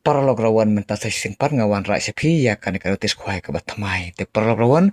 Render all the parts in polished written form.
paralog rawan menta sa singpar ngawan ra sepi ya kan notis khwai ka batmai te paralog rawan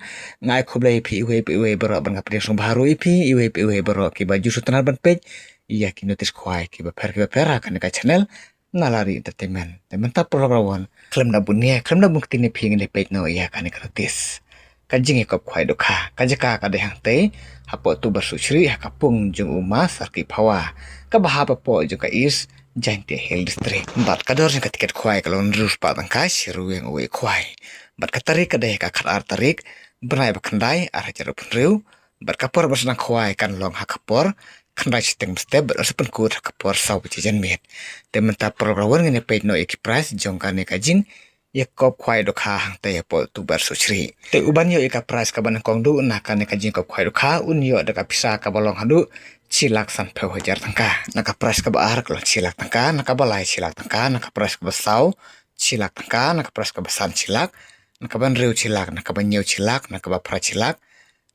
ngai khublai phi iwe baro ban ngapri sung baru ipi iwe baro ki baju sutana ban page ya ki notis khwai ki ba per kan ka channel nalari entertainment te menta paralog rawan klem na bunia klem na bukti ni phi ni page no ya kan ka notis kajing ikop khwai dokha kajaka ka de hang te hapo tu bersusri hakapung jung uma sarki phawa ka bahapa po jung ka is Jante Hill District. Bat kador ka tiket khwai kalon rus pa tangka siru yang uwe khwai. Bat katarik kadeh ka kharar tarik benai bakandai arah jaru penriu. Bat kapor bersenang khwai kan long hakapor kandai sistem step ber sepen kut hakapor sau cijan met. Tementa prograwan ngene page no eki price jongkane kajin yakop khwai dokha hang te po tu bar suchri. Te uban yo eka price ka ban kong du nakane kajin kop khwai dokha un yo daka pisa ka balong hadu cilak sampai hajar tangka naka pres ke baar kalau cilak tangka naka balai cilak tangka naka pres ke besau cilak tangka naka pres ke besan cilak naka ban riu cilak naka ban nyau cilak naka ba pra cilak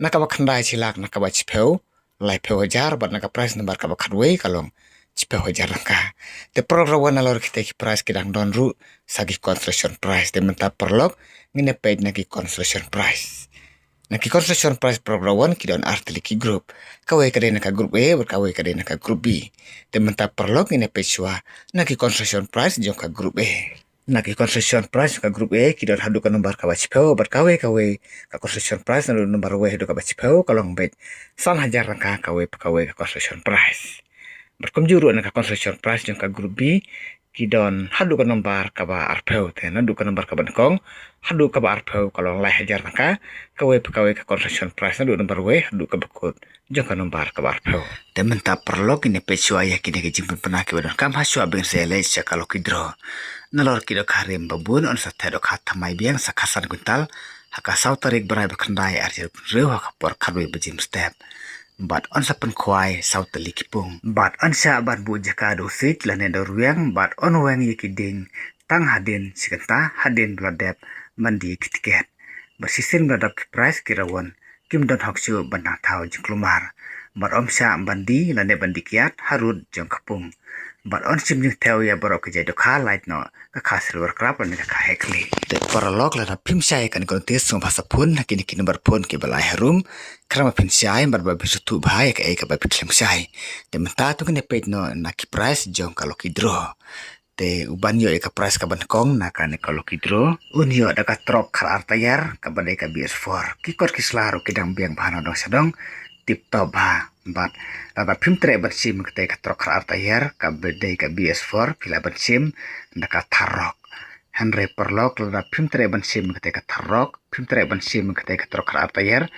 naka ba khandai cilak naka ba cipeu lai peu hajar bat naka pres nembar ka ba khadwei kalong cipeu hajar tangka te program alor kita ki pres kidang don ru sagi construction price te menta perlok ngine paid naki construction price Naki construction price program kidon artiliki group. Kawai kadai naka group A berkawai kadai naka group B. Tementa perlok ini pesua naki construction price jongka group A. Naki construction price jongka group A kidon hadu ka nombar kabacipeu berkawai ka construction price nalu nombar W hadu kabacipeu kalong bet san hajar naka kawai ka construction price. Berkumjuru naka construction price jongka group B kidon hadu ka nombar kaba arpeu te hadu ka nombar kaba nkong hadu kaba arpeu kalau lai hajar naka kawai ka construction price hadu nombar we hadu ka bekut jong ka nombar kaba arpeu te menta perlok ini pesua ya kini ke jimpun pernah ke badan kam hasua beng sele cha kalau kidro nalor kido karim babun on sa tedok hatamai biang sakasan kuntal haka sau tarik berai bekandai arjil reu haka por kadwe bejim step Bat on sa penkwai sau teli kipung. Bat on sa bat bu jaka dosit lane dorweng bat on weng yikiding tang hadin sikenta hadin bladep mandi kitiket. Bersisin bladap ki price kirawan kim don hoksyu bandang tau jengklumar. Bat om sa bandi lane bandi kiat harud jeng kapung. Bat on sim jeng teo ya borok kejai dokha light no kakas river krap lane kaka hekli. Te paralog lana pim syai kan kontes song bahasa pun kini nomor pun ke balai harum kerama pin syai barba bisutu bahaya ke eka babi klem syai. Te menta tu kene page no naki price jong kalau kidro. Te uban yo eka price ka bankong naka ne kalau kidro. Un yo daka trok kar artayar ka badai ka BS4. Kikor kislaru kidang biang bahan odong sadong tip top ha. Bat laba pim tre ban sim kete ka trok kar artayar ka badai ka BS4 pila ban sim daka tarok. Henry perlok lada pim tre ban sim kete ka tarok pim tre ban sim kete ka trok kar artayar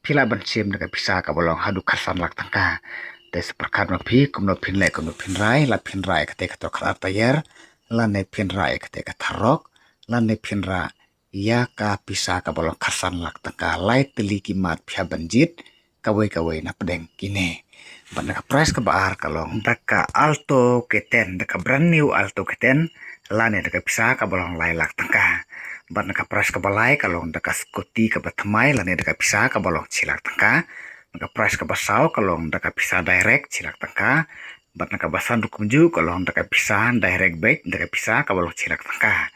pila ban sim daka bisa ka bolong hadu kasan lak tangka. Te seperkat mapi kumno pin rai la pin rai kete ka trok kar artayar la ne pin rai kete ka tarok la ne pin ra ya ka bisa ka bolong kasan lak tangka lai teli kimat pia banjit kawai na pedeng kini. Bandaka price ka baar kalong daka alto keten daka brand new alto keten lane daka bisa ka bolong lai lak tangka. Bandaka price ka balai kalong daka skuti ka batamai lane daka bisa ka bolong cilak tangka. Daka price ka basau kalong daka bisa direct cilak tangka. Bandaka basan dukumju kalong daka bisa direct back daka bisa ka bolong cilak tangka.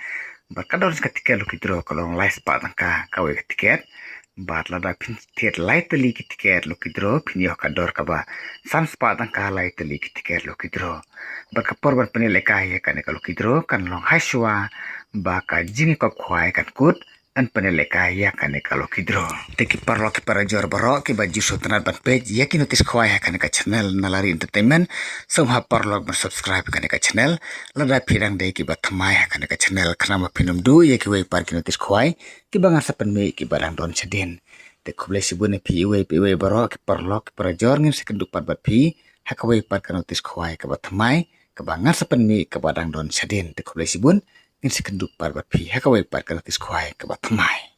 Bandaka kadon ka tiket lu kidro kalong lai spa tangka kawai ka tiket. Bat lada pin tiket lai teli ki tiket lo kidro pin yo kador kaba san spa tangka lai teli ki tiket lo kidro baka porban penile kai kan kalau kidro kan long haiswa baka jingi kop khwai kan kut an penile kai kan kalau kidro teki parlo ki para jor baro ki baju sutnar ban page ya ki notis khwai kan ka channel nalari entertainment somha parlo ban subscribe kan ka channel lada pirang dei ki batmai kan ka channel khnama pinum du ya ki wei par ki notis khwai ki bangan sapen me ki barang don sedin te kuble sibune pi we baro ki parlo ki para jor ngin sekenduk pat bat pi hakawai par kan notis khwai ka batmai ka bangan sapen me ka barang don sedin te kuble sibun ngin sekenduk pat bat pi hakawai par kan notis khwai ka batmai